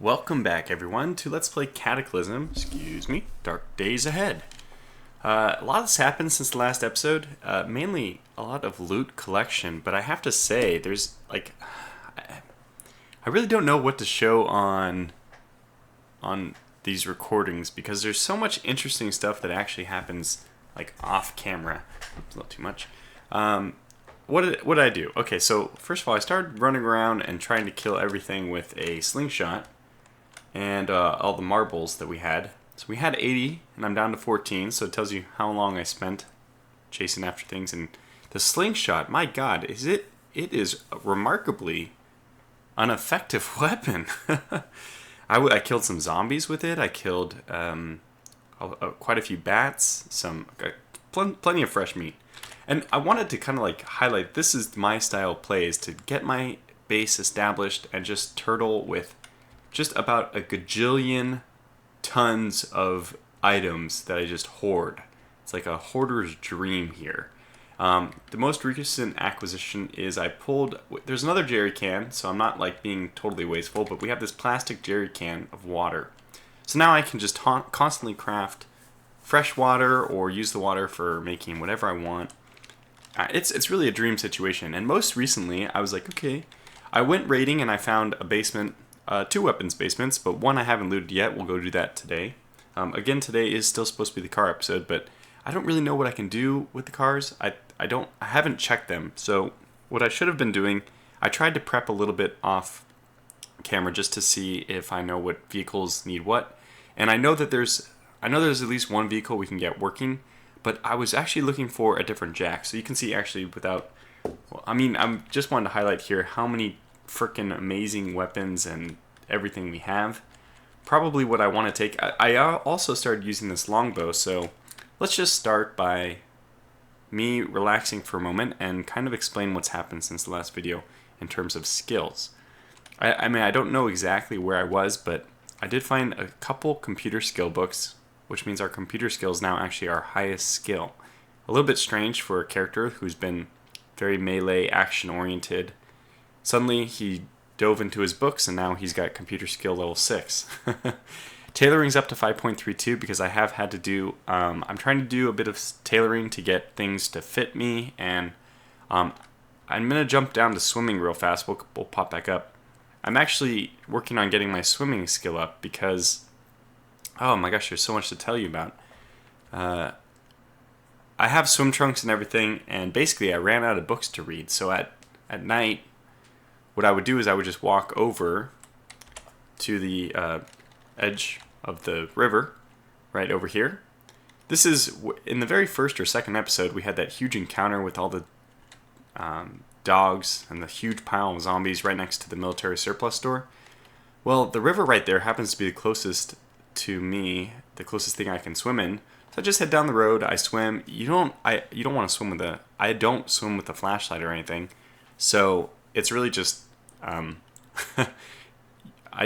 Welcome back, everyone, to Let's Play Cataclysm, Dark Days Ahead. A lot has happened since the last episode, mainly a lot of loot collection, but I have to say, I really don't know what to show on these recordings, because there's so much interesting stuff that actually happens, off camera. Oops, a little too much. What did I do? Okay, so first of all, I started running around and trying to kill everything with a slingshot and all the marbles that we had. So we had 80, and I'm down to 14, so it tells you how long I spent chasing after things. And the slingshot, my god, it is a remarkably ineffective weapon. I killed some zombies with it. I killed quite a few bats, plenty of fresh meat. And I wanted to kind of highlight, this is my style of play, is to get my base established and just turtle with just about a gajillion tons of items that I just hoard. It's like a hoarder's dream here. The most recent acquisition is there's another jerry can, so I'm not being totally wasteful, but we have this plastic jerry can of water. So now I can just constantly craft fresh water or use the water for making whatever I want. It's really a dream situation. And most recently, I was like, okay, I went raiding and I found a basement, 2 weapons basements, but one I haven't looted yet. We'll go do that today. Again, today is still supposed to be the car episode, but I don't really know what I can do with the cars. I haven't checked them. So what I should have been doing, I tried to prep a little bit off camera just to see if I know what vehicles need what. And I know there's at least one vehicle we can get working, but I was actually looking for a different jack. So you can see actually I'm just wanting to highlight here how many freaking amazing weapons and everything we have. Probably what I want to take. I also started using this longbow, so let's just start by me relaxing for a moment and kind of explain what's happened since the last video in terms of skills. I don't know exactly where I was, but I did find a couple computer skill books, which means our computer skills now actually our highest skill. A little bit strange for a character who's been very melee, action-oriented. Suddenly, he dove into his books, and now he's got computer skill level 6. Tailoring's up to 5.32 because I have had to do... I'm trying to do a bit of tailoring to get things to fit me, and I'm going to jump down to swimming real fast. We'll pop back up. I'm actually working on getting my swimming skill up because... Oh my gosh, there's so much to tell you about. I have swim trunks and everything, and basically I ran out of books to read. So at night, what I would do is I would just walk over to the edge of the river, right over here. This is, in the very first or second episode, we had that huge encounter with all the dogs and the huge pile of zombies right next to the military surplus store. Well, the river right there happens to be the closest to me, the closest thing I can swim in. So I just head down the road, I swim. You don't want to swim I don't swim with a flashlight or anything. So it's really just, I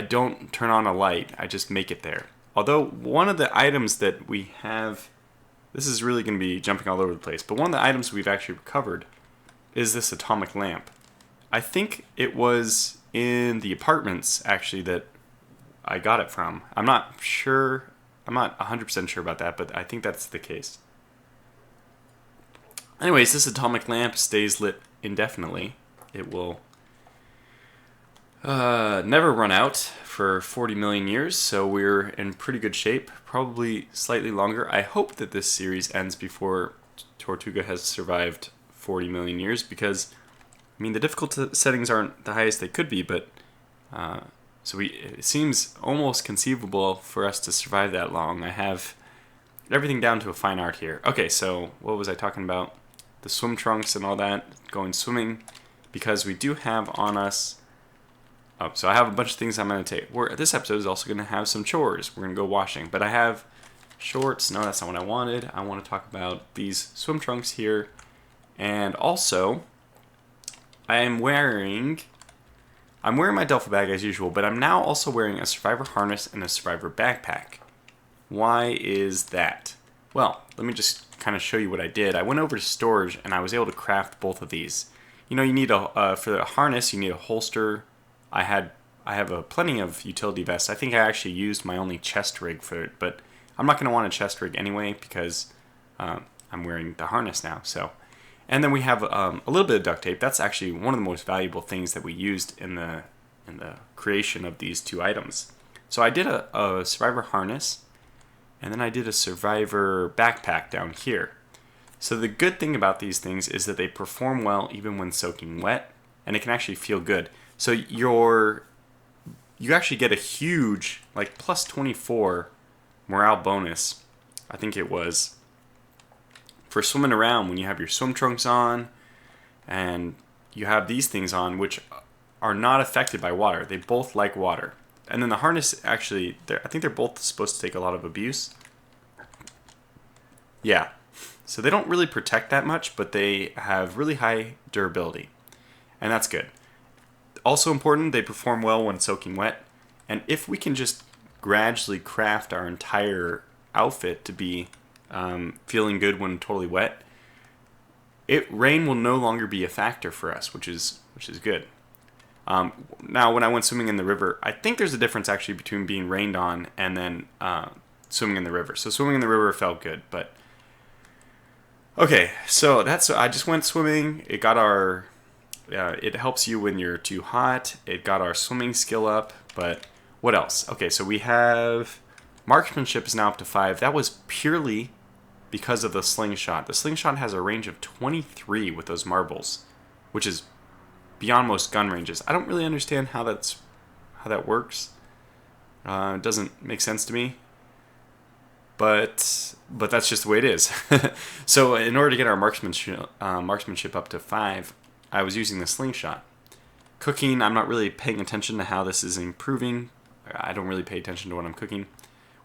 don't turn on a light, I just make it there. Although one of the items that we have, this is really going to be jumping all over the place, but one of the items we've actually recovered is this atomic lamp. I think it was in the apartments, actually, that I got it from. I'm not sure. I'm not 100% sure about that, but I think that's the case. Anyways, this atomic lamp stays lit indefinitely. It will never run out for 40 million years, so we're in pretty good shape. Probably slightly longer. I hope that this series ends before Tortuga has survived 40 million years, because, the difficulty settings aren't the highest they could be, but... So it seems almost conceivable for us to survive that long. I have everything down to a fine art here. Okay, so what was I talking about? The swim trunks and all that, going swimming, because we do have on us... Oh, so I have a bunch of things I'm going to take. This episode is also going to have some chores. We're going to go washing. But I have shorts. No, that's not what I wanted. I want to talk about these swim trunks here. And also, I'm wearing my duffel bag as usual, but I'm now also wearing a survivor harness and a survivor backpack. Why is that? Well, let me just kind of show you what I did. I went over to storage and I was able to craft both of these. You need for the harness, you need a holster. I had I have plenty of utility vests. I think I actually used my only chest rig for it, but I'm not going to want a chest rig anyway because I'm wearing the harness now. So, and then we have a little bit of duct tape. That's actually one of the most valuable things that we used in the creation of these two items. So I did a survivor harness, and then I did a survivor backpack down here. So the good thing about these things is that they perform well even when soaking wet, and it can actually feel good. So you actually get a huge, like, plus 24 morale bonus, I think it was, for swimming around when you have your swim trunks on and you have these things on, which are not affected by water. They both like water. And then the harness, actually, I think they're both supposed to take a lot of abuse. Yeah. So they don't really protect that much, but they have really high durability. And that's good. Also important, they perform well when soaking wet. And if we can just gradually craft our entire outfit to be feeling good when totally wet, rain will no longer be a factor for us, which is good. Now, when I went swimming in the river, I think there's a difference actually between being rained on and then swimming in the river. So swimming in the river felt good, but okay. So I just went swimming. It got our it helps you when you're too hot. It got our swimming skill up, but what else? Okay, so we have marksmanship is now up to 5. That was purely because of the slingshot. The slingshot has a range of 23 with those marbles, which is beyond most gun ranges. I don't really understand how that works. It doesn't make sense to me. But that's just the way it is. So in order to get our marksmanship up to 5, I was using the slingshot. Cooking, I'm not really paying attention to how this is improving. I don't really pay attention to what I'm cooking.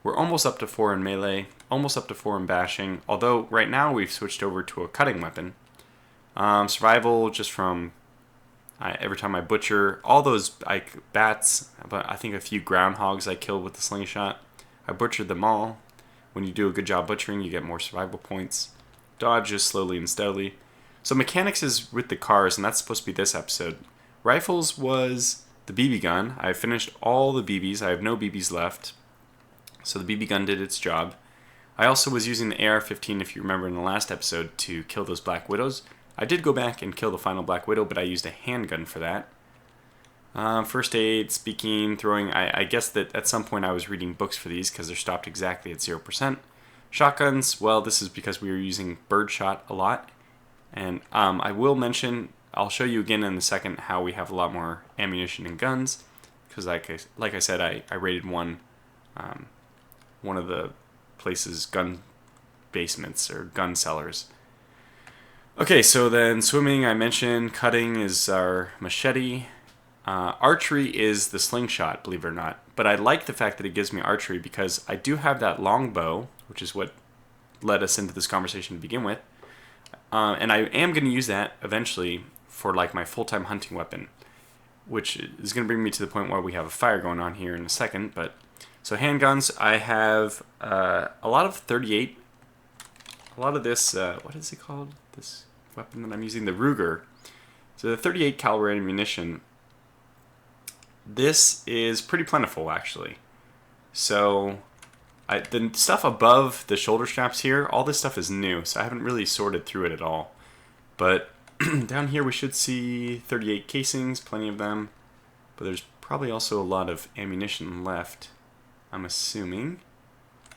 We're almost up to 4 in melee, almost up to 4 in bashing, although right now we've switched over to a cutting weapon. Survival, just from every time I butcher, all those bats, but I think a few groundhogs I killed with the slingshot. I butchered them all. When you do a good job butchering, you get more survival points. Dodge just slowly and steadily. So mechanics is with the cars, and that's supposed to be this episode. Rifles was the BB gun. I finished all the BBs. I have no BBs left. So the BB gun did its job. I also was using the AR-15, if you remember in the last episode, to kill those Black Widows. I did go back and kill the final Black Widow, but I used a handgun for that. First aid, speaking, throwing. I guess that at some point I was reading books for these because they're stopped exactly at 0%. Shotguns, well, this is because we were using birdshot a lot. And I will mention, I'll show you again in a second how we have a lot more ammunition and guns. Because like I said, I raided one of the place's gun basements or gun cellars. Okay, so then swimming, I mentioned. Cutting is our machete. Archery is the slingshot, believe it or not. But I like the fact that it gives me archery because I do have that longbow, which is what led us into this conversation to begin with. And I am going to use that eventually for like my full-time hunting weapon, which is going to bring me to the point where we have a fire going on here in a second. But so handguns, I have a lot of 38. A lot of this, what is it called? This weapon that I'm using, the Ruger. So the 38 caliber ammunition. This is pretty plentiful, actually. So the stuff above the shoulder straps here, all this stuff is new, so I haven't really sorted through it at all. But down here we should see 38 casings, plenty of them. But there's probably also a lot of ammunition left, I'm assuming.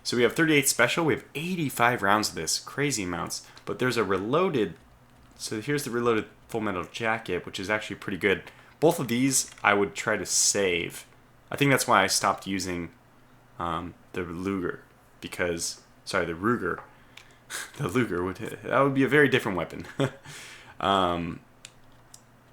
So we have 38 special, we have 85 rounds of this, crazy amounts. But there's a reloaded, so here's the reloaded Full Metal Jacket, which is actually pretty good. Both of these I would try to save. I think that's why I stopped using the Luger, because, sorry, the Ruger. The Luger, that would be a very different weapon.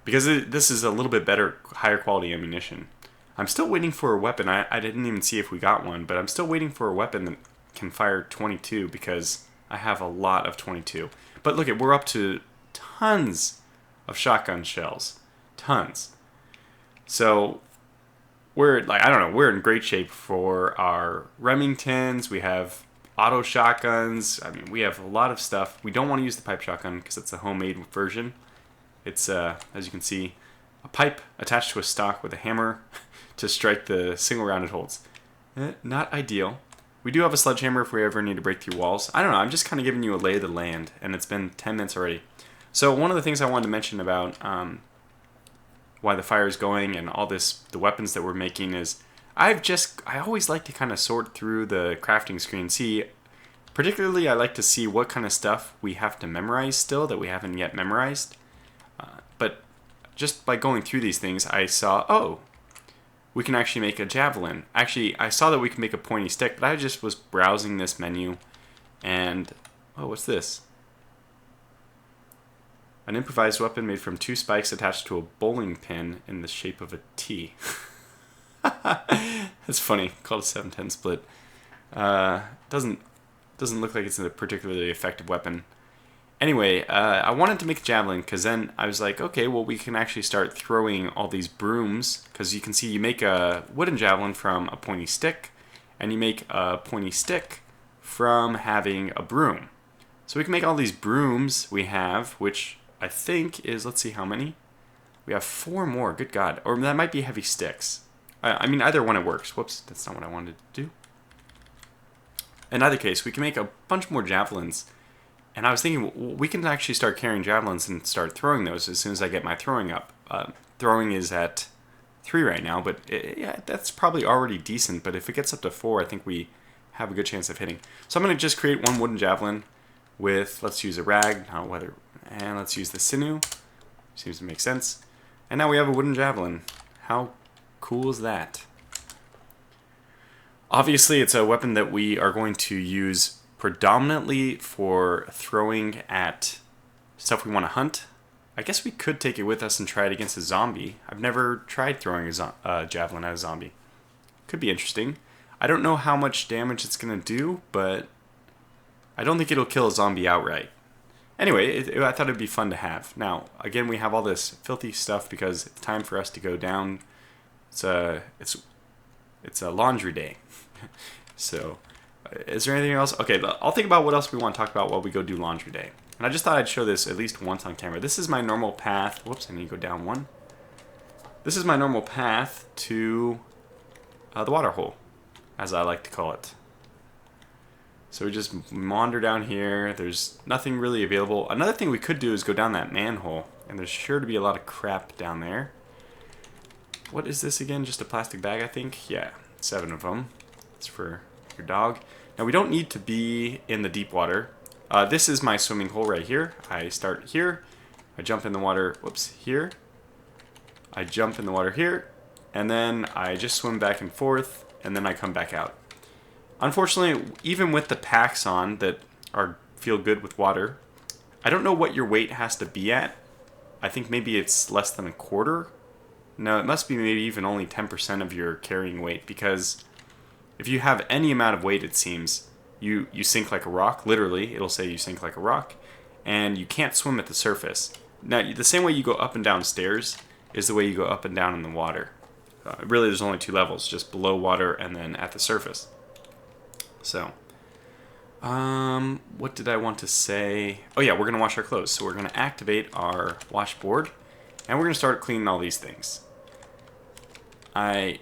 Because this is a little bit better, higher quality ammunition. I'm still waiting for a weapon. I didn't even see if we got one, but I'm still waiting for a weapon that can fire 22 because I have a lot of 22. But look, we're up to tons of shotgun shells. Tons. So we're like, I don't know, we're in great shape for our Remingtons. We have auto shotguns. I mean, we have a lot of stuff. We don't want to use the pipe shotgun because it's a homemade version. It's, as you can see, a pipe attached to a stock with a hammer to strike the single rounded holes. Not ideal. We do have a sledgehammer if we ever need to break through walls. I don't know, I'm just kind of giving you a lay of the land, and it's been 10 minutes already. So one of the things I wanted to mention about why the fire is going and all this, the weapons that we're making is, I always like to kind of sort through the crafting screen. Particularly I like to see what kind of stuff we have to memorize still that we haven't yet memorized. But just by going through these things, I saw, oh, we can actually make a javelin. Actually, I saw that we could make a pointy stick, but I just was browsing this menu and, oh, what's this? An improvised weapon made from 2 spikes attached to a bowling pin in the shape of a T. That's funny. Called a 7-10 split. Doesn't look like it's a particularly effective weapon. Anyway, I wanted to make a javelin because then I was like, okay, well, we can actually start throwing all these brooms, because you can see you make a wooden javelin from a pointy stick, and you make a pointy stick from having a broom. So we can make all these brooms we have, which I think is, let's see how many. We have 4 more, good God. Or that might be heavy sticks. I mean, either one it works. Whoops, that's not what I wanted to do. In either case, we can make a bunch more javelins. And I was thinking, we can actually start carrying javelins and start throwing those as soon as I get my throwing up. Throwing is at 3 right now, but yeah, that's probably already decent. But if it gets up to 4, I think we have a good chance of hitting. So I'm going to just create one wooden javelin with, let's use a rag, and let's use the sinew. Seems to make sense. And now we have a wooden javelin. How cool is that? Obviously, it's a weapon that we are going to use predominantly for throwing at stuff we want to hunt. I guess we could take it with us and try it against a zombie. I've never tried throwing a javelin at a zombie. Could be interesting. I don't know how much damage it's going to do, but I don't think it'll kill a zombie outright. Anyway, I thought it'd be fun to have. Now, again, we have all this filthy stuff because it's time for us to go down. It's a laundry day. So, is there anything else? Okay, I'll think about what else we want to talk about while we go do laundry day. And I just thought I'd show this at least once on camera. This is my normal path. Whoops, I need to go down 1. This is my normal path to the water hole, as I like to call it. So we just wander down here. There's nothing really available. Another thing we could do is go down that manhole, and there's sure to be a lot of crap down there. What is this again? Just a plastic bag, I think? Yeah, 7 of them. It's for your dog. Now, we don't need to be in the deep water. This is my swimming hole right here. I start here. I jump in the water, whoops, here. I jump in the water here. And then I just swim back and forth, and then I come back out. Unfortunately, even with the packs on that feel good with water, I don't know what your weight has to be at. I think maybe it's less than a quarter. No, it must be maybe even only 10% of your carrying weight, because if you have any amount of weight, it seems, you sink like a rock. Literally, it'll say you sink like a rock, and you can't swim at the surface. Now, the same way you go up and down stairs is the way you go up and down in the water. Really, there's only 2 levels, just below water and then at the surface. So, what did I want to say? Oh yeah, we're going to wash our clothes. So we're going to activate our washboard, and we're going to start cleaning all these things. I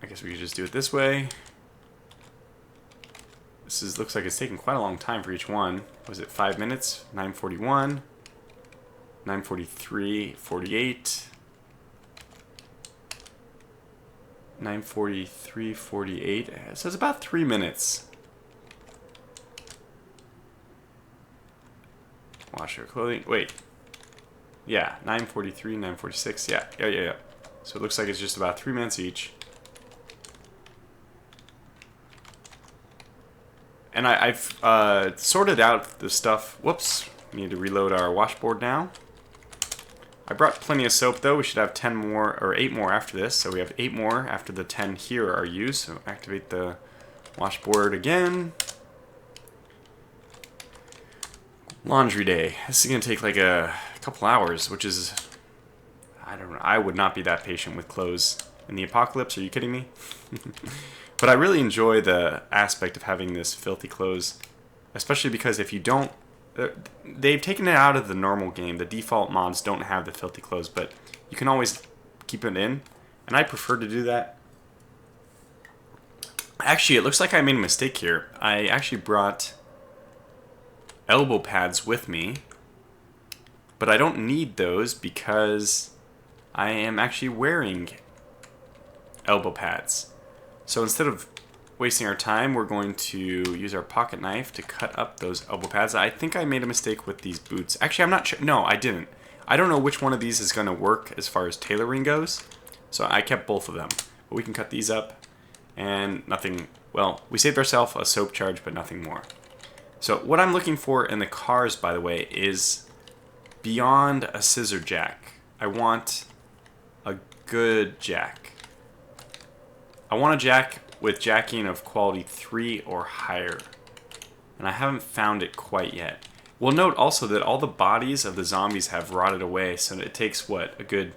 guess we could just do it this way. Looks like it's taking quite a long time for each one. Was it 5 minutes? 9:41, 9:43, 48, 9:43, 48. So it's about 3 minutes. Wash our clothing. Wait. Yeah, 9:43, 9:46. Yeah. So it looks like it's just about 3 minutes each. And I've sorted out the stuff. Whoops. We need to reload our washboard now. I brought plenty of soap though. We should have 10 more or 8 more after this. So we have 8 more after the 10 here are used. So activate the washboard again. Laundry day. This is going to take like a couple hours, which is, I don't know. I would not be that patient with clothes in the apocalypse. Are you kidding me? But I really enjoy the aspect of having this filthy clothes, especially because if you don't, they've taken it out of the normal game. The default mods don't have the filthy clothes, but you can always keep it in. and I prefer to do that. Actually, it looks like I made a mistake here. I actually brought elbow pads with me, but I don't need those because I am actually wearing elbow pads. So instead of wasting our time, we're going to use our pocket knife to cut up those elbow pads. I think I made a mistake with these boots. Actually, I'm not sure. No, I didn't. I don't know which one of these is going to work as far as tailoring goes, so I kept both of them. But we can cut these up. And nothing, well, we saved ourselves a soap charge, but nothing more. So what I'm looking for in the cars, by the way, is beyond a scissor jack. I want a good jack. I want a jack with jacking of quality 3 or higher. And I haven't found it quite yet. We'll note also that all the bodies of the zombies have rotted away, so it takes, what, a good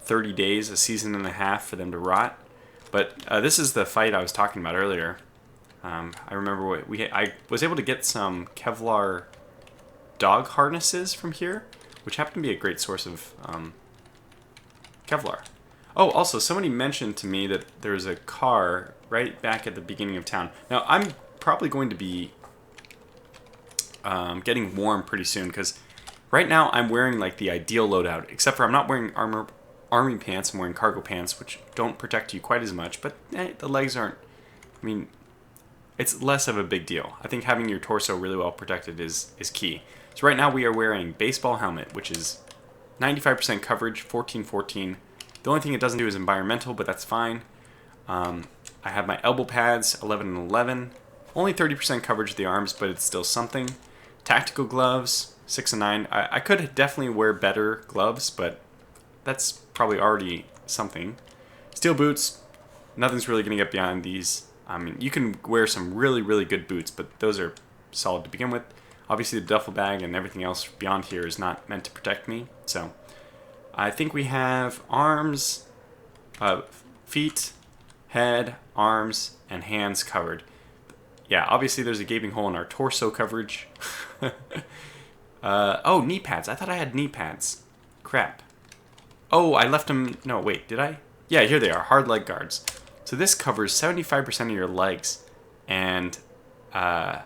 30 days, a season and a half for them to rot. But this is the fight I was talking about earlier. I remember I was able to get some Kevlar dog harnesses from here, which happened to be a great source of Kevlar. Oh, also, somebody mentioned to me that there's a car right back at the beginning of town. Now, I'm probably going to be getting warm pretty soon, because right now I'm wearing like the ideal loadout, except for I'm not wearing army pants. I'm wearing cargo pants, which don't protect you quite as much, but the legs aren't, I mean, it's less of a big deal. I think having your torso really well protected is key. So right now we are wearing baseball helmet, which is 95% coverage, 14-14. The only thing it doesn't do is environmental, but that's fine. I have my elbow pads, 11 and 11. Only 30% coverage of the arms, but it's still something. Tactical gloves, 6 and 9. I could definitely wear better gloves, but that's probably already something. Steel boots, nothing's really going to get beyond these. I mean, you can wear some really, really good boots, but those are solid to begin with. Obviously, the duffel bag and everything else beyond here is not meant to protect me. So, I think we have arms, feet, head, arms, and hands covered. Yeah, obviously there's a gaping hole in our torso coverage. Oh, knee pads. I thought I had knee pads. Crap. Oh, I left them. No, wait, did I? Yeah, here they are. Hard leg guards. So this covers 75% of your legs. And the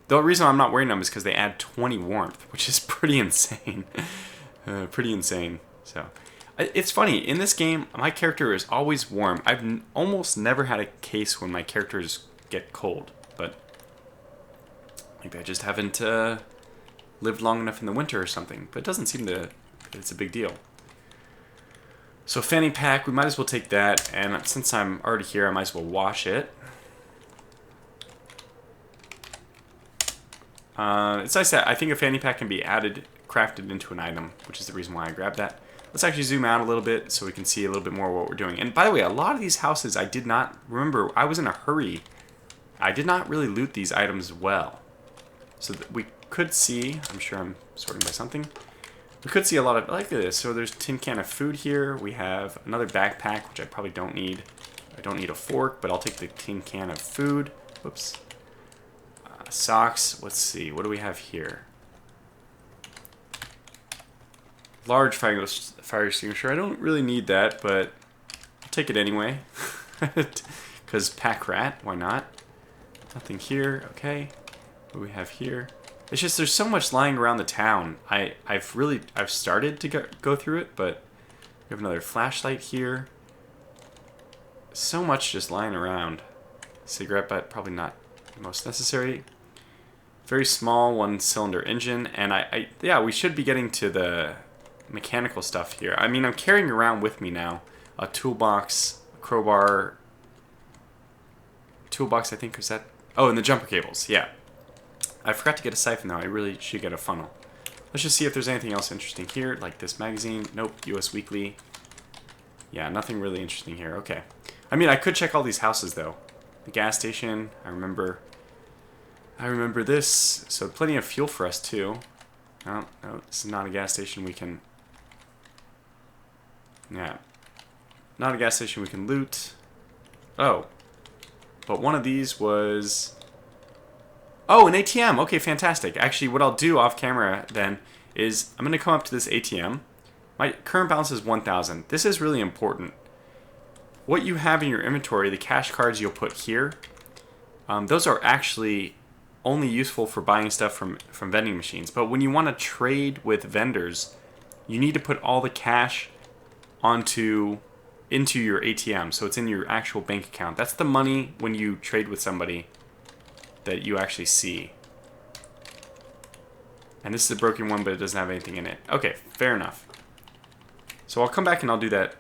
reason I'm not wearing them is because they add 20 warmth, which is pretty insane. Pretty insane. So it's funny. In this game, my character is always warm. I've almost never had a case when my characters get cold. But maybe I just haven't lived long enough in the winter or something. But it doesn't seem that it's a big deal. So fanny pack, we might as well take that. And since I'm already here, I might as well wash it. It's nice that I think a fanny pack can be crafted into an item, which is the reason why I grabbed that. Let's actually zoom out a little bit so we can see a little bit more what we're doing. And by the way, a lot of these houses I did not remember. I was in a hurry. I did not really loot these items well. So that we could see, I'm sure I'm sorting by something. We could see a lot of, like this. So there's a tin can of food here. We have another backpack, which I probably don't need. I don't need a fork, but I'll take the tin can of food. Whoops. Socks. Let's see. What do we have here? Large fire extinguisher. I don't really need that, but I'll take it anyway. Because pack rat. Why not? Nothing here. Okay. What do we have here? It's just there's so much lying around the town. I've started to go through it, but we have another flashlight here. So much just lying around. Cigarette butt, probably not the most necessary. Very small 1-cylinder engine, and yeah, we should be getting to the mechanical stuff here. I mean, I'm carrying around with me now a toolbox, a crowbar, toolbox, I think, was that? Oh, and the jumper cables, yeah. I forgot to get a siphon, though. I really should get a funnel. Let's just see if there's anything else interesting here, like this magazine. Nope, US Weekly. Yeah, nothing really interesting here. Okay. I mean, I could check all these houses, though. The gas station, I remember this. So plenty of fuel for us, too. No, this is not a gas station we can... Yeah. Not a gas station we can loot. Oh. But one of these was... Oh, an ATM. Okay, fantastic. Actually, what I'll do off camera then is I'm going to come up to this ATM My current balance is 1,000. This is really important. What you have in your inventory, the cash cards you'll put here, those are actually only useful for buying stuff from vending machines. But when you want to trade with vendors, you need to put all the cash into your ATM, so it's in your actual bank account. That's the money when you trade with somebody that you actually see. And this is a broken one, but it doesn't have anything in it. Okay, fair enough. So I'll come back and I'll do that.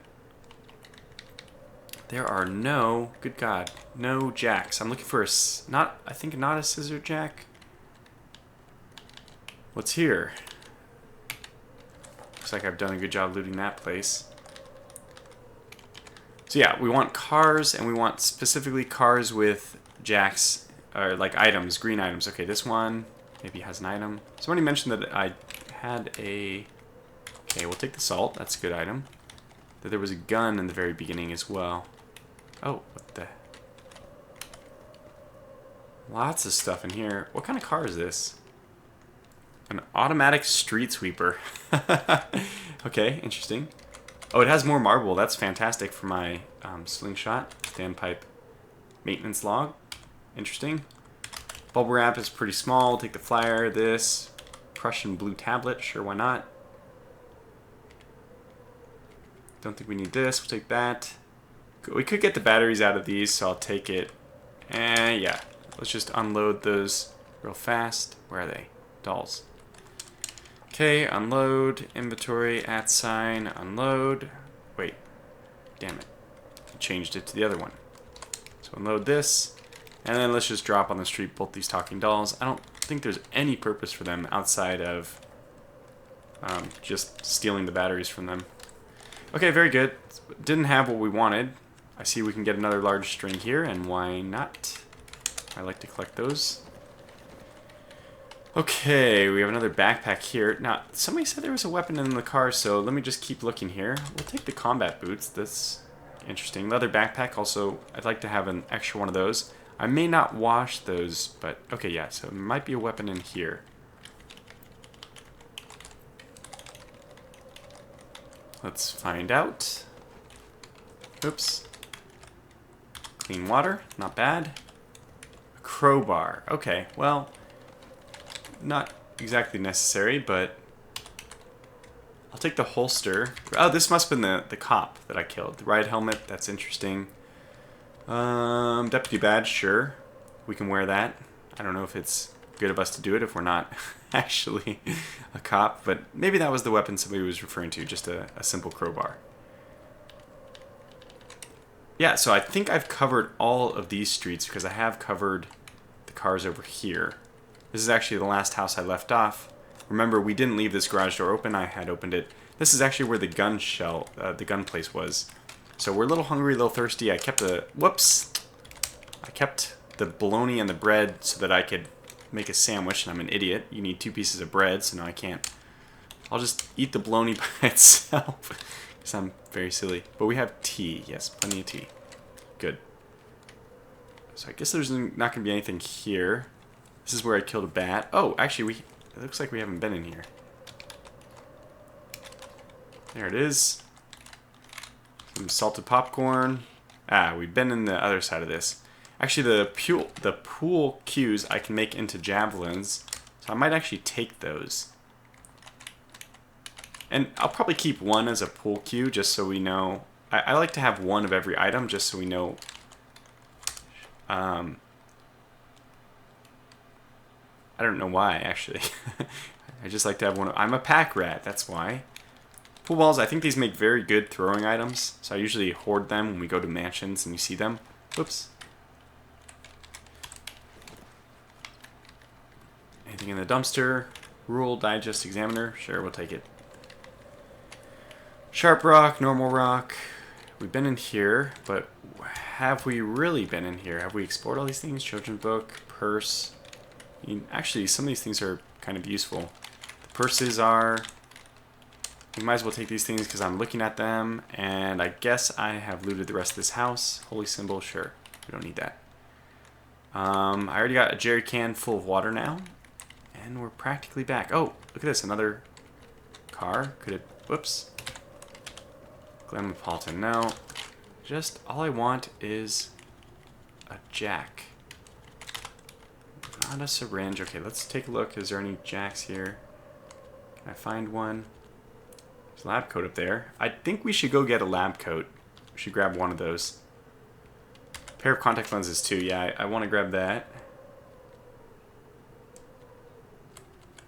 There are no, good God, no jacks. I'm looking for I think not a scissor jack. What's here? Looks like I've done a good job looting that place. So yeah, we want cars, and we want specifically cars with jacks, or like items, green items. Okay, this one maybe has an item. Somebody mentioned that I had a... Okay, we'll take the salt. That's a good item. That there was a gun in the very beginning as well. Oh, what the... Lots of stuff in here. What kind of car is this? An automatic street sweeper. Okay, interesting. Oh, it has more marble. That's fantastic for my slingshot. Standpipe maintenance log. Interesting. Bubble wrap is pretty small. Take the flyer. This. Prussian blue tablet. Sure, why not? Don't think we need this. We'll take that. We could get the batteries out of these, so I'll take it. And yeah, let's just unload those real fast. Where are they? Dolls. Okay, unload, inventory, @ unload. Wait, damn it. I changed it to the other one. So unload this, and then let's just drop on the street both these talking dolls. I don't think there's any purpose for them outside of just stealing the batteries from them. Okay, very good. Didn't have what we wanted. I see we can get another large string here, and why not? I like to collect those. Okay, we have another backpack here. Now, somebody said there was a weapon in the car, so let me just keep looking here. We'll take the combat boots. That's interesting. Leather backpack, also, I'd like to have an extra one of those. I may not wash those, but okay, yeah, so it might be a weapon in here. Let's find out. Oops. Clean water, not bad. A crowbar. Okay, well, not exactly necessary, but I'll take the holster. Oh, this must have been the cop that I killed. The riot helmet, that's interesting. Deputy badge, sure. We can wear that. I don't know if it's good of us to do it if we're not actually a cop, but maybe that was the weapon somebody was referring to, just a simple crowbar. Yeah, so I think I've covered all of these streets because I have covered the cars over here. This is actually the last house I left off. Remember, we didn't leave this garage door open. I had opened it. This is actually where the gun place was. So we're a little hungry, a little thirsty. I kept the bologna and the bread so that I could make a sandwich, and I'm an idiot. You need 2 pieces of bread, so no, I can't. I'll just eat the bologna by itself. Because I'm very silly. But we have tea. Yes, plenty of tea. Good. So I guess there's not going to be anything here. This is where I killed a bat. Oh, actually, it looks like we haven't been in here. There it is. Some salted popcorn. Ah, we've been in the other side of this. Actually, the pool cues I can make into javelins. So I might actually take those. And I'll probably keep one as a pool cue just so we know. I like to have one of every item just so we know. I don't know why, actually. I just like to have one. I'm a pack rat, that's why. Pool balls, I think these make very good throwing items. So I usually hoard them when we go to mansions and you see them. Whoops. Anything in the dumpster? Rule Digest Examiner? Sure, we'll take it. Sharp rock, normal rock. We've been in here, but have we really been in here? Have we explored all these things? Children's book, purse. I mean, actually, some of these things are kind of useful. The purses are... We might as well take these things because I'm looking at them, and I guess I have looted the rest of this house. Holy symbol, sure. We don't need that. I already got a jerry can full of water now, and we're practically back. Oh, look at this, another car. Could it... Whoops. Glammopolitan. Now, just all I want is a jack. Not a syringe. Okay, let's take a look. Is there any jacks here? Can I find one? There's a lab coat up there. I think we should go get a lab coat. We should grab one of those. Pair of contact lenses too. Yeah, I want to grab that.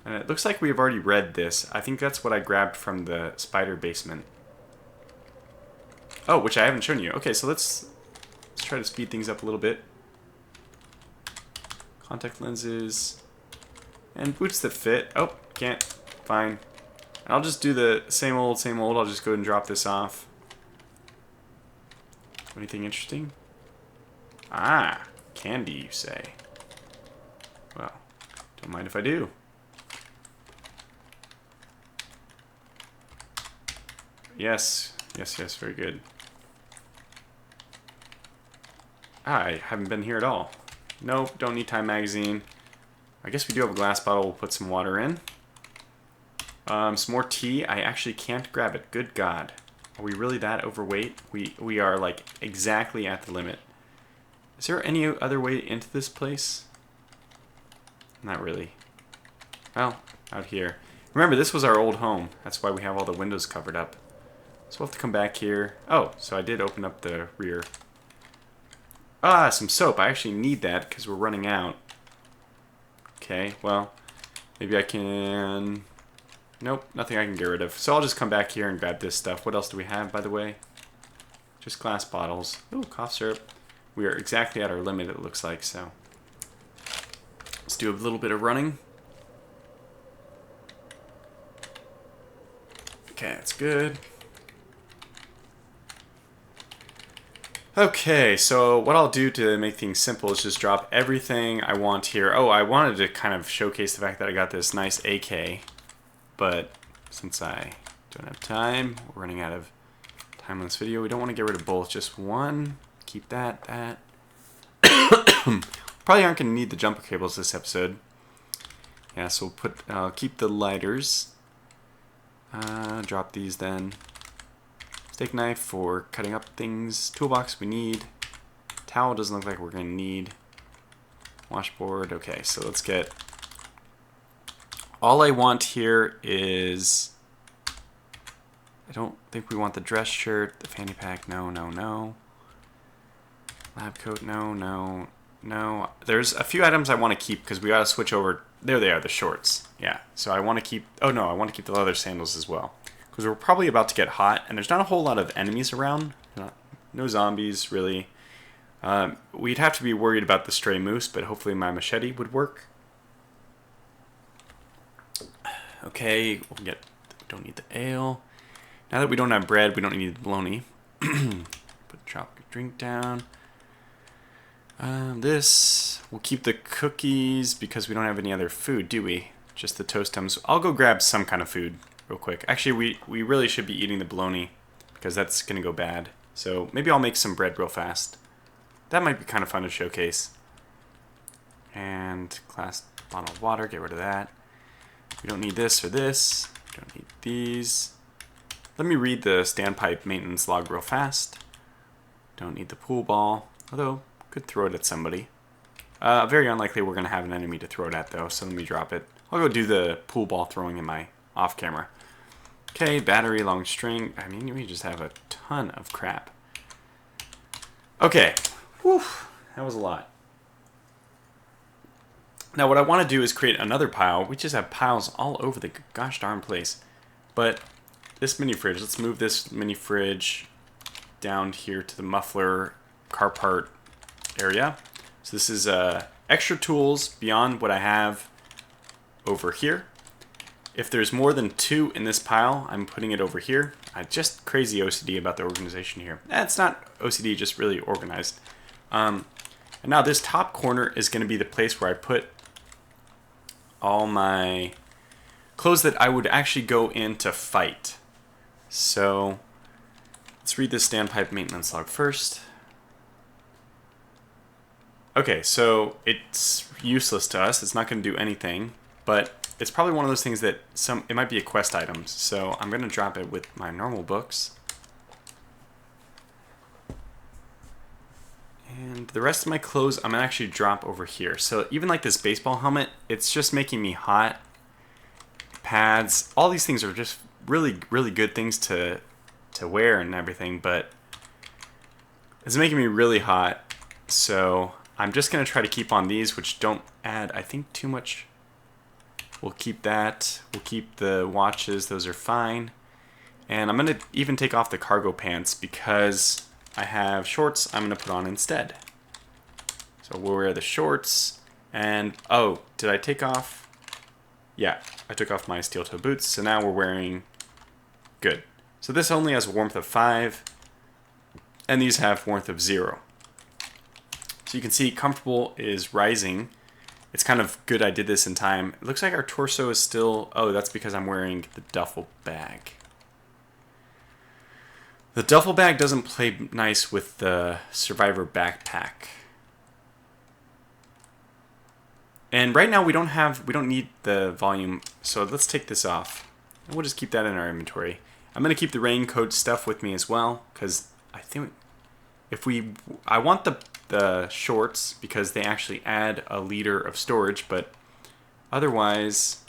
And it looks like we have already read this. I think that's what I grabbed from the spider basement. Oh, which I haven't shown you. Okay, so let's try to speed things up a little bit. Contact lenses. And boots that fit. Oh, can't. Fine. I'll just do the same old, same old. I'll just go ahead and drop this off. Anything interesting? Ah, candy, you say. Well, don't mind if I do. Yes, yes, yes, very good. Ah, I haven't been here at all. Nope, don't need Time Magazine. I guess we do have a glass bottle. We'll put some water in. Some more tea. I actually can't grab it. Good God. Are we really that overweight? We are like exactly at the limit. Is there any other way into this place? Not really. Well, out here. Remember, this was our old home. That's why we have all the windows covered up. So we'll have to come back here. Oh, so I did open up the rear. Ah, some soap. I actually need that because we're running out. Okay, well, maybe I can... Nope, nothing I can get rid of. So I'll just come back here and grab this stuff. What else do we have, by the way? Just glass bottles. Ooh, cough syrup. We are exactly at our limit, it looks like, so. Let's do a little bit of running. Okay, that's good. Okay, so what I'll do to make things simple is just drop everything I want here. Oh, I wanted to kind of showcase the fact that I got this nice AK. But since I don't have time, we're running out of time on this video. We don't want to get rid of both, just one. Keep that. Probably aren't going to need the jumper cables this episode. Yeah, so we'll put, keep the lighters. Drop these then. Steak knife for cutting up things. Toolbox we need. Towel doesn't look like we're going to need. Washboard. Okay, so let's get... All I want here is... I don't think we want the dress shirt, the fanny pack, no, no, no. Lab coat, no, no, no. There's a few items I want to keep because we got to switch over. There they are, the shorts. Yeah, so I want to keep... Oh no, I want to keep the leather sandals as well. Because we're probably about to get hot and there's not a whole lot of enemies around. No zombies, really. We'd have to be worried about the stray moose, but hopefully my machete would work. Okay, we don't need the ale. Now that we don't have bread, we don't need the bologna. Put tropical drink down. We'll keep the cookies because we don't have any other food, do we? Just the toast Tums. I'll go grab some kind of food real quick. Actually, we really should be eating the bologna because that's going to go bad. So maybe I'll make some bread real fast. That might be kind of fun to showcase. And glass bottle of water, get rid of that. We don't need this or this. We don't need these. Let me read the standpipe maintenance log real fast. Don't need the pool ball, although could throw it at somebody. Very unlikely we're going to have an enemy to throw it at though, so let me drop it. I'll go do the pool ball throwing in my off camera. Okay, battery, long string. I mean, we just have a ton of crap. Okay, whew, that was a lot. Now what I want to do is create another pile. We just have piles all over the gosh darn place. But this mini fridge, let's move this mini fridge down here to the muffler car part area. So this is extra tools beyond what I have over here. If there's more than 2 in this pile, I'm putting it over here. Just crazy OCD about the organization here. It's not OCD, just really organized. And now this top corner is going to be the place where I put all my clothes that I would actually go in to fight. So let's read this standpipe maintenance log first. Okay, so it's useless to us. It's not going to do anything, but it's probably one of those things that it might be a quest item. So I'm going to drop it with my normal books. the rest of my clothes I'm gonna actually drop over here. So even like this baseball helmet, it's just making me hot. Pads, all these things are just really, really good things to wear and everything, but it's making me really hot. So I'm just gonna try to keep on these, which don't add, I think, too much. We'll keep that. We'll keep the watches, those are fine. And I'm gonna even take off the cargo pants because I have shorts I'm gonna put on instead. So we'll wear the shorts, and oh, did I take off? Yeah, I took off my steel toe boots, so now we're wearing good. So this only has warmth of 5, and these have warmth of 0. So you can see comfortable is rising. It's kind of good I did this in time. It looks like our torso is still, oh, that's because I'm wearing the duffel bag. The duffel bag doesn't play nice with the Survivor backpack. And right now we don't need the volume, so let's take this off. And we'll just keep that in our inventory. I'm gonna keep the raincoat stuff with me as well, because I think I want the shorts because they actually add a liter of storage, but otherwise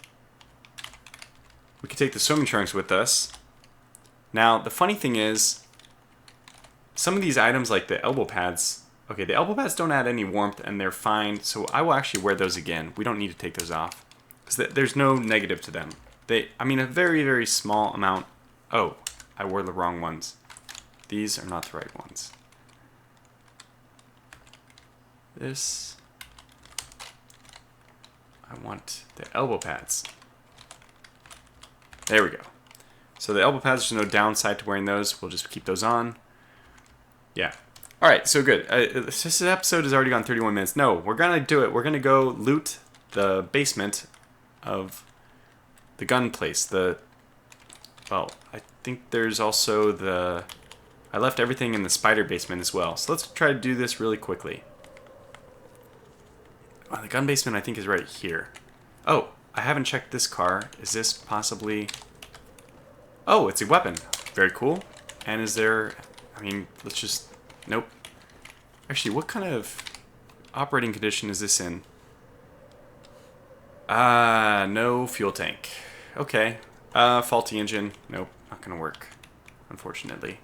we could take the swimming trunks with us. Now the funny thing is, some of these items like the elbow pads, okay, the elbow pads don't add any warmth and they're fine, so I will actually wear those again. We don't need to take those off because there's no negative to them. I mean, a very, very small amount. Oh, I wore the wrong ones. These are not the right ones. This, I want the elbow pads. There we go. So the elbow pads, there's no downside to wearing those. We'll just keep those on. Yeah. All right, so good. This episode has already gone 31 minutes. No, we're going to do it. We're going to go loot the basement of the gun place. Well, I think there's also I left everything in the spider basement as well. So let's try to do this really quickly. Oh, the gun basement I think is right here. Oh, I haven't checked this car. Is this possibly... Oh, it's a weapon. Very cool. And is there... I mean, let's just... Nope. Actually, what kind of operating condition is this in? No fuel tank. Okay. Faulty engine. Nope, not gonna work. Unfortunately.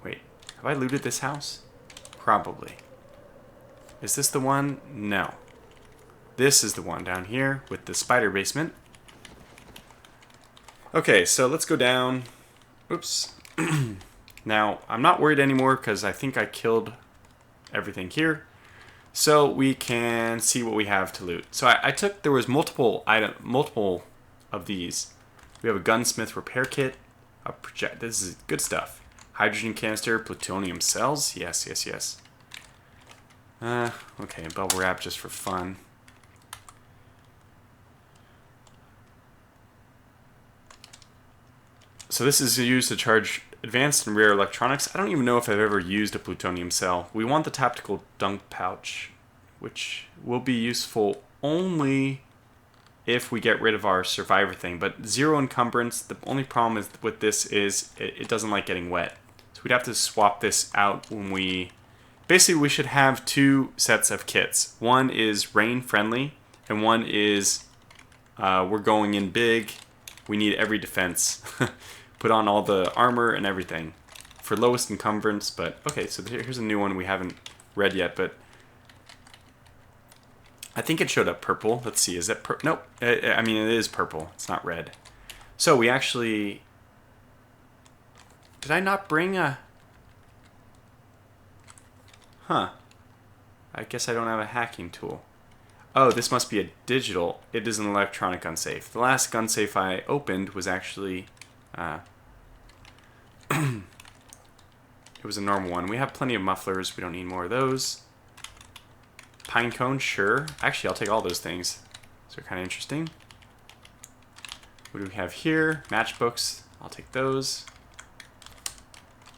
Wait, have I looted this house? Probably. Is this the one? No. This is the one down here with the spider basement. Okay, so let's go down. Oops. Now, I'm not worried anymore because I think I killed everything here. So we can see what we have to loot. So I took, there was multiple of these. We have a gunsmith repair kit, a project. This is good stuff. Hydrogen canister, plutonium cells. Yes, yes, yes. Okay, bubble wrap just for fun. So this is used to charge advanced and rare electronics. I don't even know if I've ever used a plutonium cell. We want the tactical dunk pouch, which will be useful only if we get rid of our survivor thing. But 0 encumbrance, the only problem with this is it doesn't like getting wet. So we'd have to swap this out when we... Basically, we should have 2 sets of kits. One is rain friendly, and one is we're going in big. We need every defense. Put on all the armor and everything for lowest encumbrance. But okay, so here's a new one we haven't read yet, but I think it showed up purple. Let's see, is that purple? Nope. I mean, it is purple. It's not red. So we actually... Did I not bring a... Huh. I guess I don't have a hacking tool. Oh, this must be a digital. It is an electronic gun safe. The last gun safe I opened was actually... it was a normal one. We have plenty of mufflers. We don't need more of those. Pine cone, sure. Actually, I'll take all those things. Those are kind of interesting. What do we have here? Matchbooks. I'll take those.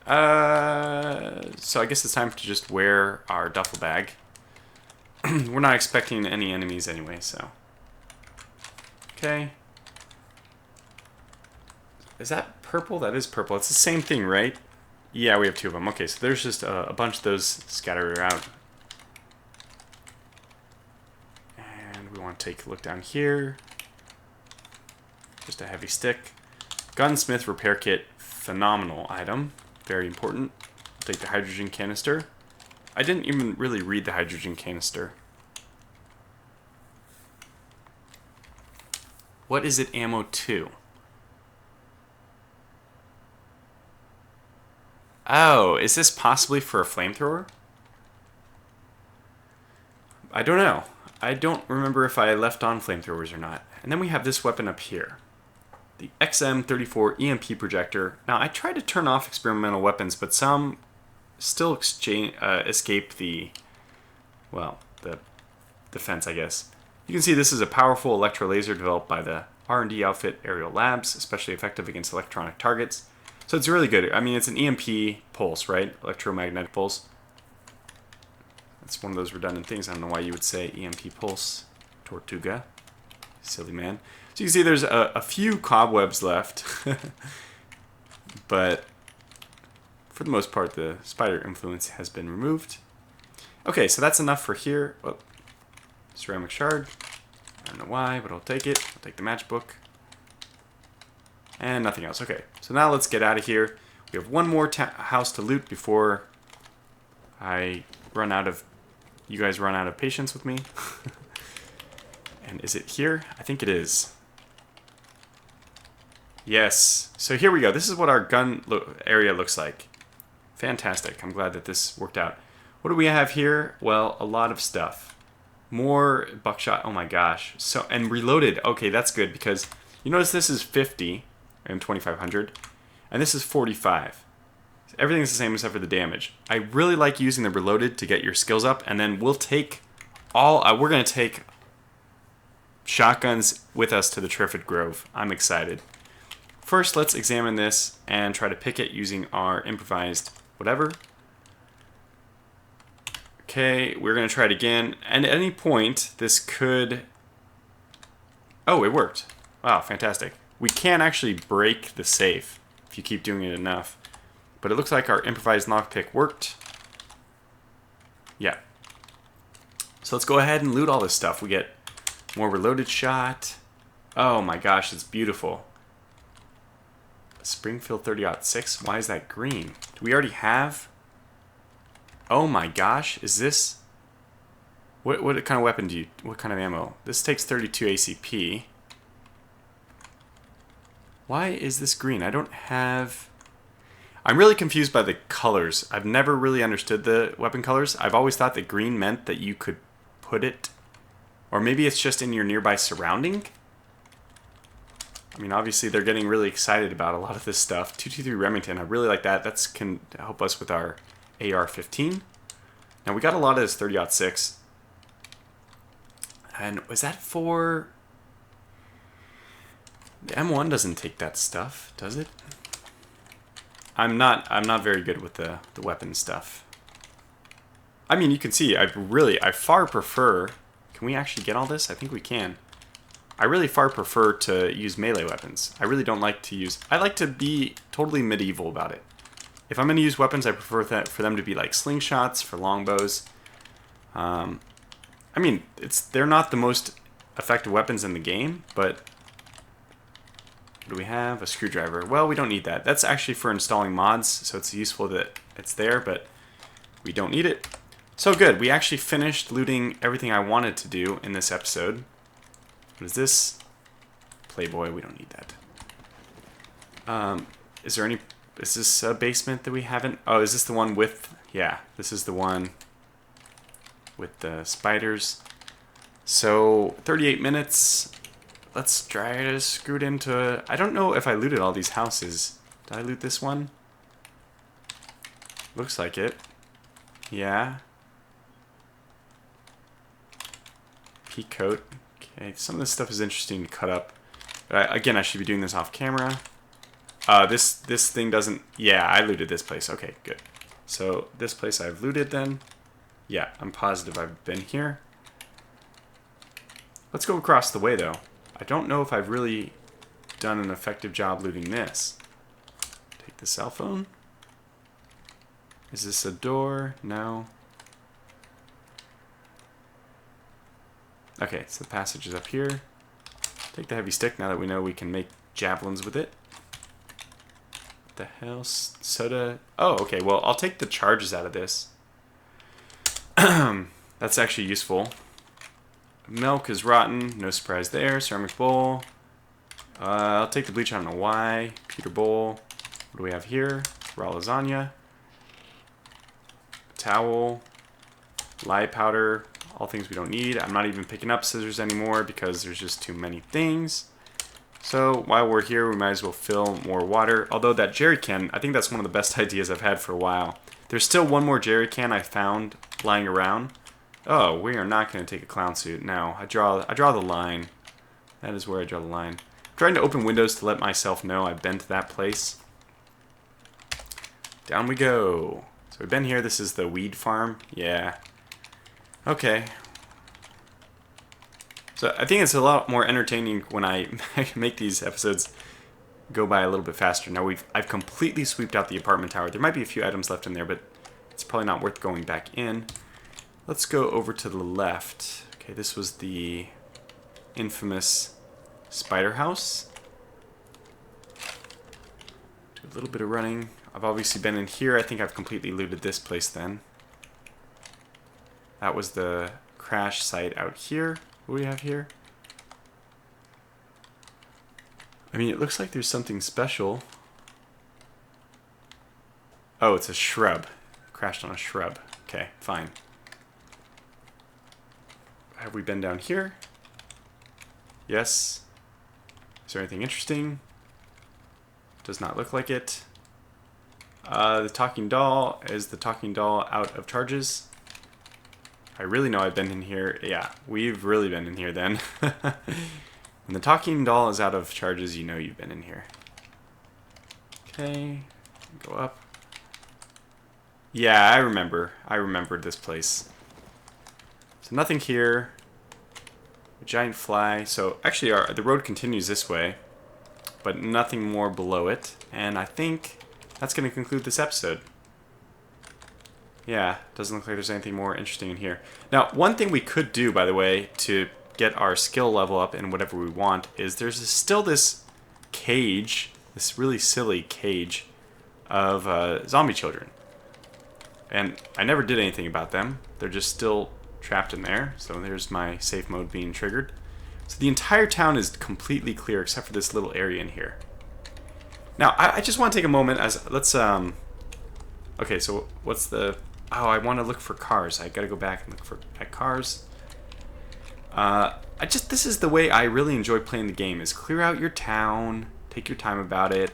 So I guess it's time to just wear our duffel bag. We're not expecting any enemies anyway, so. Okay. Is that purple? That is purple. It's the same thing, right? Yeah, we have 2 of them. Okay, so there's just a bunch of those scattered out. want to take a look down here. Just a heavy stick. Gunsmith repair kit, phenomenal item. Very important. Take the hydrogen canister. I didn't even really read the hydrogen canister. What is it ammo to? Oh, is this possibly for a flamethrower? I don't know. I don't remember if I left on flamethrowers or not. And then we have this weapon up here. The XM34 EMP projector. Now, I tried to turn off experimental weapons, but some still escape the, well, the defense, I guess. You can see this is a powerful electro laser developed by the R&D outfit Aerial Labs, especially effective against electronic targets. So it's really good. I mean, it's an EMP pulse, right? Electromagnetic pulse. It's one of those redundant things. I don't know why you would say EMP pulse. Tortuga. Silly man. So you can see there's a few cobwebs left. But for the most part, the spider influence has been removed. Okay, so that's enough for here. Oh, ceramic shard. I don't know why, but I'll take it. I'll take the matchbook. And nothing else. Okay, so now let's get out of here. We have one more house to loot before I run out of... You guys run out of patience with me. And is it here? I think it is. Yes. So here we go. This is what our gun area looks like. Fantastic. I'm glad that this worked out. What do we have here? Well, a lot of stuff. More buckshot. Oh my gosh. So, and reloaded. Okay, that's good because you notice this is 50 and 2500 and this is 45. Everything's the same except for the damage. I really like using the reloaded to get your skills up, and then we'll take all we're going to take shotguns with us to the Triffid Grove. I'm excited. First, let's examine this and try to pick it using our improvised whatever. Okay, we're going to try it again. And at any point, this could... Oh, it worked. Wow, fantastic. We can actually break the safe if you keep doing it enough. But it looks like our improvised lockpick worked. Yeah. So let's go ahead and loot all this stuff. We get more reloaded shot. Oh my gosh, it's beautiful. Springfield 30-06. Why is that green? Do we already have... Oh my gosh, is this... What kind of weapon do you... What kind of ammo? This takes 32 ACP. Why is this green? I don't have... I'm really confused by the colors. I've never really understood the weapon colors. I've always thought that green meant that you could put it... Or maybe it's just in your nearby surrounding? I mean, obviously they're getting really excited about a lot of this stuff. 223 Remington, I really like that. That can help us with our AR-15. Now, we got a lot of this 30-06. And was that for... The M1 doesn't take that stuff, does it? I'm not very good with the weapon stuff. I mean, you can see, I far prefer... Can we actually get all this? I think we can. I really far prefer to use melee weapons. I really don't like to use... I like to be totally medieval about it. If I'm going to use weapons, I prefer for them to be like slingshots, for longbows. I mean, they're not the most effective weapons in the game, but... What do we have? A screwdriver. Well, we don't need that. That's actually for installing mods, so it's useful that it's there, but we don't need it. So good. We actually finished looting everything I wanted to do in this episode. What is this? Playboy. We don't need that. Is there any... Is this a basement that we haven't... Oh, is this the one with... Yeah, this is the one with the spiders. So, 38 minutes. Let's try to scoot into... I don't know if I looted all these houses. Did I loot this one? Looks like it. Yeah. Peak coat. Okay, some of this stuff is interesting to cut up. But again, I should be doing this off camera. This thing doesn't... Yeah, I looted this place. Okay, good. So, this place I've looted then. Yeah, I'm positive I've been here. Let's go across the way, though. I don't know if I've really done an effective job looting this. Take the cell phone. Is this a door? No. Okay, so the passage is up here. Take the heavy stick now that we know we can make javelins with it. What the hell? Soda? Oh, okay. Well, I'll take the charges out of this. That's actually useful. Milk is rotten. No surprise there. Ceramic bowl. I'll take the bleach. I don't know why. Pewter bowl. What do we have here? Raw lasagna. Towel. Lye powder. All things we don't need. I'm not even picking up scissors anymore because there's just too many things. So while we're here, we might as well fill more water. Although that jerry can, I think that's one of the best ideas I've had for a while. There's still one more jerry can I found lying around. Oh, we are not going to take a clown suit. No, I draw the line. That is where I draw the line. I'm trying to open windows to let myself know I've been to that place. Down we go. So we've been here. This is the weed farm. Yeah. Okay. So I think it's a lot more entertaining when I make these episodes go by a little bit faster. Now I've completely sweeped out the apartment tower. There might be a few items left in there, but it's probably not worth going back in. Let's go over to the left. Okay, this was the infamous spider house. Do a little bit of running. I've obviously been in here. I think I've completely looted this place then. That was the crash site out here. What do we have here? I mean, it looks like there's something special. Oh, it's a shrub. Crashed on a shrub. Okay, fine. Have we been down here? Yes. Is there anything interesting? Does not look like it. The talking doll. Is the talking doll out of charges? I really know I've been in here. Yeah, we've really been in here then. When the talking doll is out of charges, you know you've been in here. Okay, go up. Yeah, I remember. I remembered this place. So nothing here. A giant fly. So actually the road continues this way, but nothing more below it. And I think that's going to conclude this episode. Yeah, doesn't look like there's anything more interesting in here. Now, one thing we could do, by the way, to get our skill level up in whatever we want, is there's still this cage, this really silly cage of zombie children. And I never did anything about them. They're just still trapped in there. So there's my safe mode being triggered. So the entire town is completely clear except for this little area in here. Now, I just want to take a moment as, let's, okay, so what's the... Oh, I want to look for cars. I gotta go back and look at cars. This is the way I really enjoy playing the game, is clear out your town, take your time about it,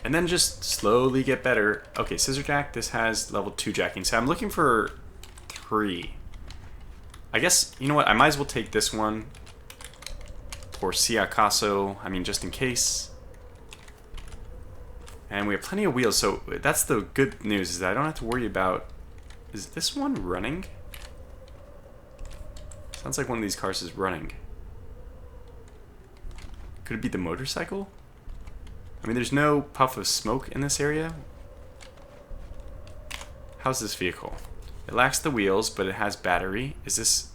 and then just slowly get better. Okay, scissor jack, this has level 2 jacking, so I'm looking for 3. I guess, you know what, I might as well take this one, por si acaso, I mean just in case. And we have plenty of wheels, so that's the good news, is that I don't have to worry about... Is this one running? Sounds like one of these cars is running. Could it be the motorcycle? I mean, there's no puff of smoke in this area. How's this vehicle? It lacks the wheels, but it has battery. Is this...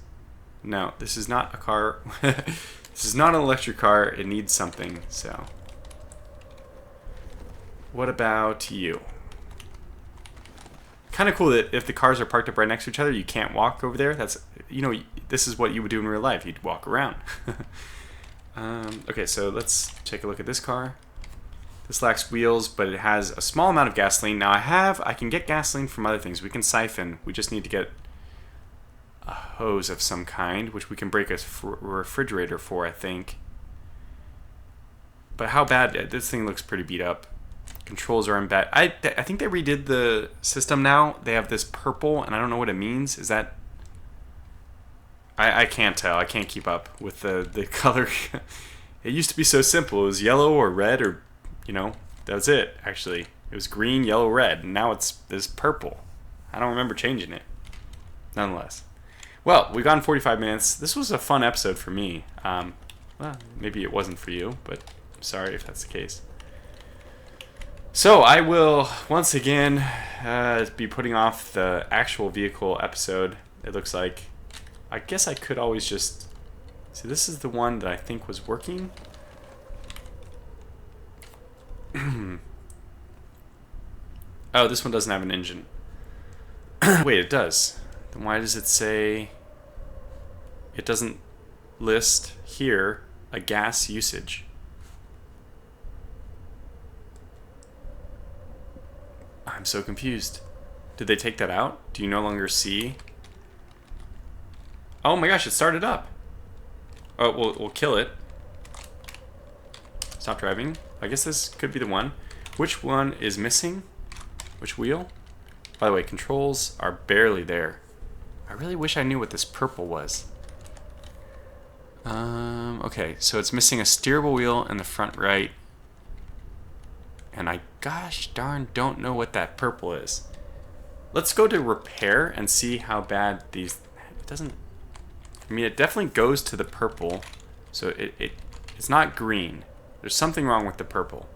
No, this is not a car. This is not an electric car. It needs something, so... What about you? Kind of cool that if the cars are parked up right next to each other, you can't walk over there. That's, you know, this is what you would do in real life. You'd walk around. Okay, so let's take a look at this car. This lacks wheels, but it has a small amount of gasoline. Now I can get gasoline from other things. We can siphon. We just need to get a hose of some kind, which we can break a refrigerator for, I think. But how bad? This thing looks pretty beat up. Controls are in bad. I think they redid the system now. They have this purple, and I don't know what it means. Is that... I can't tell. I can't keep up with the color. It used to be so simple. It was yellow or red or, you know, that was it, actually. It was green, yellow, red, and now it's this purple. I don't remember changing it. Nonetheless. Well, we've gone 45 minutes. This was a fun episode for me. Well, maybe it wasn't for you, but I'm sorry if that's the case. So I will once again be putting off the actual vehicle episode, it looks like. I guess I could always just... See, this is the one that I think was working. Oh, this one doesn't have an engine. Wait, it does. Then why does it say... It doesn't list here a gas usage? I'm so confused. Did they take that out? Do you no longer see? Oh my gosh, it started up. Oh, we'll kill it. Stop driving. I guess this could be the one. Which one is missing? Which wheel? By the way, controls are barely there. I really wish I knew what this purple was. Okay, so it's missing a steerable wheel in the front right. And I gosh darn don't know what that purple is. Let's go to repair and see how bad these... It doesn't... I mean, it definitely goes to the purple. So it's not green. There's something wrong with the purple.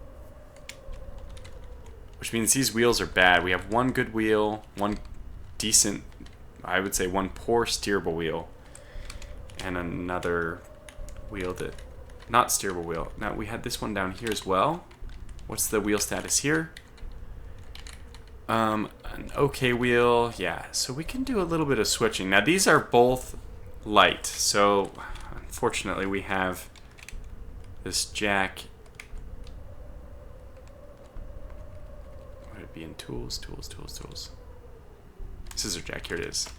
Which means these wheels are bad. We have one good wheel, one decent, I would say one poor steerable wheel, and another wheel that... Not steerable wheel. Now, we had this one down here as well. What's the wheel status here? An okay wheel. Yeah, so we can do a little bit of switching. Now, these are both light, so unfortunately we have this jack. Would it be in tools? Tools, tools, tools. Scissor jack, here it is.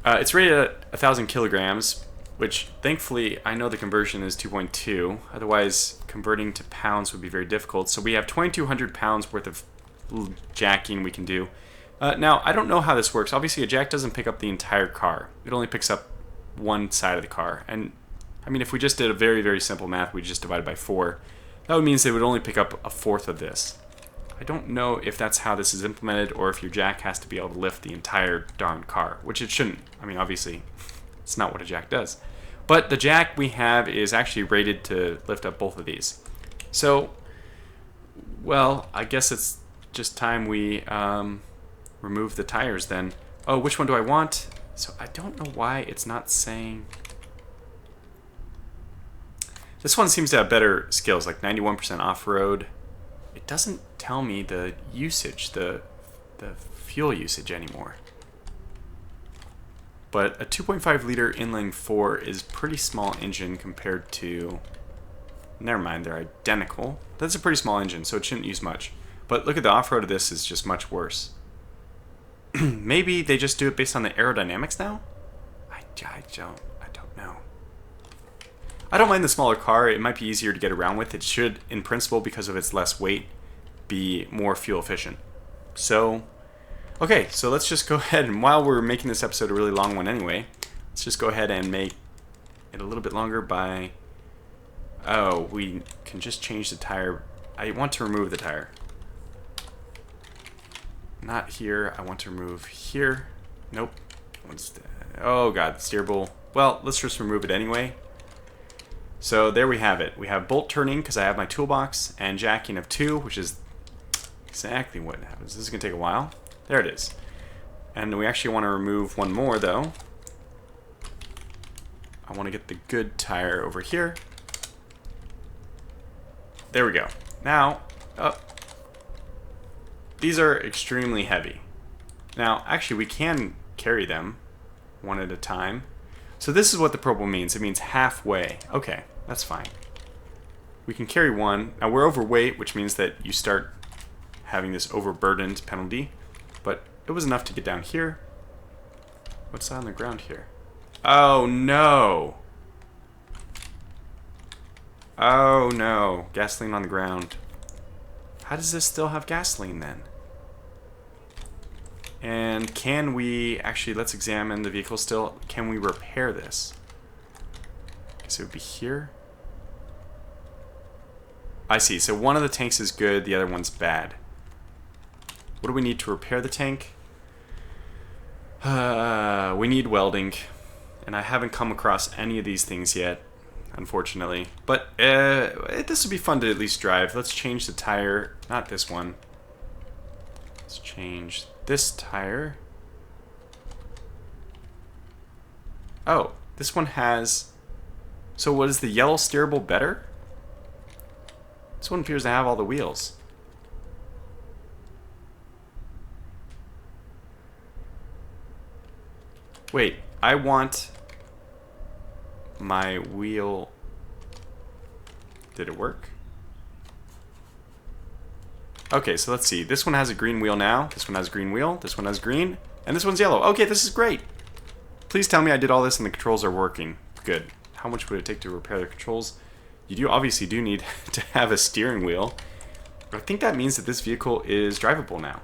It's rated at 1,000 kilograms, which thankfully I know the conversion is 2.2. Otherwise, converting to pounds would be very difficult. So we have 2,200 pounds worth of jacking we can do. Now, I don't know how this works. Obviously, a jack doesn't pick up the entire car. It only picks up one side of the car. And, I mean, if we just did a very, very simple math, we just divided by 4, that would mean it would only pick up a fourth of this. I don't know if that's how this is implemented or if your jack has to be able to lift the entire darn car, which it shouldn't. I mean, obviously, it's not what a jack does. But the jack we have is actually rated to lift up both of these. So, well, I guess it's just time we remove the tires then. Oh, which one do I want? So I don't know why it's not saying... This one seems to have better skills, like 91% off-road. It doesn't tell me the usage, the fuel usage anymore. But a 2.5 liter inline 4 is pretty small engine compared to... Never mind, they're identical. That's a pretty small engine, so it shouldn't use much. But look at the off-road of this is just much worse. Maybe they just do it based on the aerodynamics now? I don't know. I don't mind the smaller car. It might be easier to get around with. It should, in principle, because of its less weight, be more fuel efficient. So, okay, so let's just go ahead, and while we're making this episode a really long one anyway, let's just go ahead and make it a little bit longer by... Oh, we can just change the tire. I want to remove the tire. Not here. I want to remove here. Nope. Oh god, steerable. Well, let's just remove it anyway. So there we have it. We have bolt turning because I have my toolbox, and jacking of 2, which is exactly what happens. This is going to take a while. There it is. And we actually want to remove one more though. I want to get the good tire over here. There we go. Now, these are extremely heavy. Now, actually, we can carry them one at a time. So this is what the purple means. It means halfway. Okay, that's fine. We can carry one. Now, we're overweight, which means that you start having this overburdened penalty. But it was enough to get down here. What's on the ground here? Oh, no. Oh, no. Gasoline on the ground. How does this still have gasoline then? And can we... Actually, let's examine the vehicle still. Can we repair this? I guess it would be here. I see. So one of the tanks is good. The other one's bad. What do we need to repair the tank? We need welding. And I haven't come across any of these things yet, unfortunately. But this would be fun to at least drive. Let's change the tire. Not this one. Let's change this tire. Oh, this one has... So what is the yellow steerable better? This one appears to have all the wheels. Wait, I want my wheel... Did it work? Okay, so let's see. This one has a green wheel now. This one has a green wheel. This one has green. And this one's yellow. Okay, this is great. Please tell me I did all this and the controls are working. Good. How much would it take to repair the controls? You obviously do need to have a steering wheel. I think that means that this vehicle is drivable now.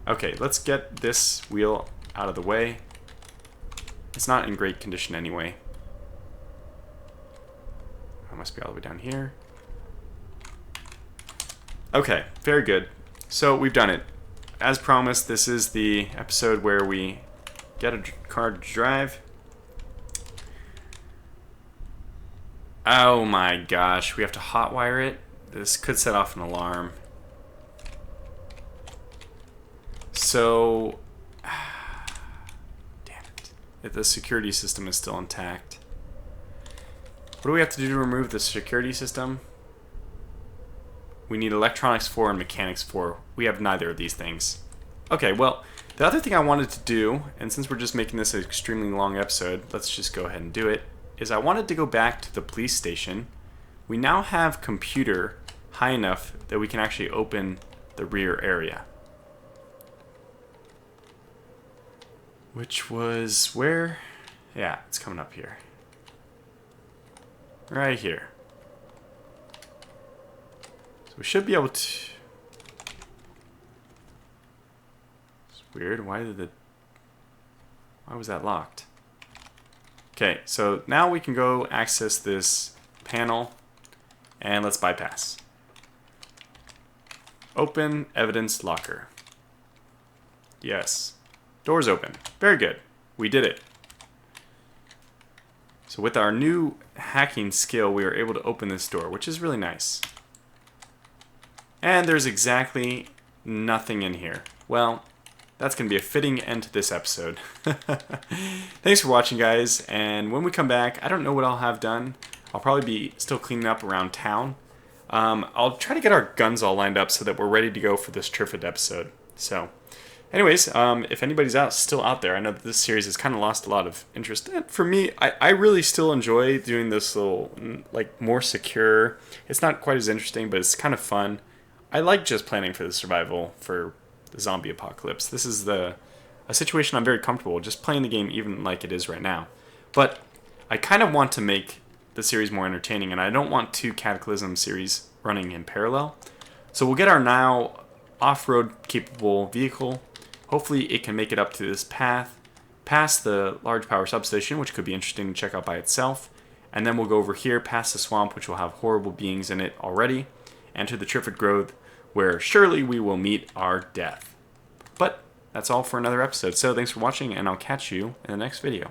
Okay, let's get this wheel out of the way. It's not in great condition anyway. I must be all the way down here. Okay, very good. So we've done it. As promised, this is the episode where we get a car to drive. Oh my gosh, we have to hotwire it. This could set off an alarm. So, damn it. If the security system is still intact. What do we have to do to remove the security system? We need electronics 4 and mechanics 4. We have neither of these things. Okay, well, the other thing I wanted to do, and since we're just making this an extremely long episode, let's just go ahead and do it, is I wanted to go back to the police station. We now have computer high enough that we can actually open the rear area. Which was where? Yeah, it's coming up here. Right here. So we should be able to... It's weird, why was that locked? Okay, so now we can go access this panel, and let's bypass. Open evidence locker. Yes. Doors open. Very good. We did it. So with our new hacking skill, we were able to open this door, which is really nice. And there's exactly nothing in here. Well, that's going to be a fitting end to this episode. Thanks for watching, guys. And when we come back, I don't know what I'll have done. I'll probably be still cleaning up around town. I'll try to get our guns all lined up so that we're ready to go for this Turfed episode. So, anyways, if anybody's still out there, I know that this series has kind of lost a lot of interest. And for me, I really still enjoy doing this little, like, more secure. It's not quite as interesting, but it's kind of fun. I like just planning for the survival for the zombie apocalypse. This is a situation I'm very comfortable just playing the game even like it is right now. But I kind of want to make the series more entertaining, and I don't want two Cataclysm series running in parallel. So we'll get our now off-road capable vehicle. Hopefully it can make it up to this path, past the large power substation, which could be interesting to check out by itself. And then we'll go over here past the swamp, which will have horrible beings in it already, and to the Turfed Grove, where surely we will meet our death. But that's all for another episode. So thanks for watching, and I'll catch you in the next video.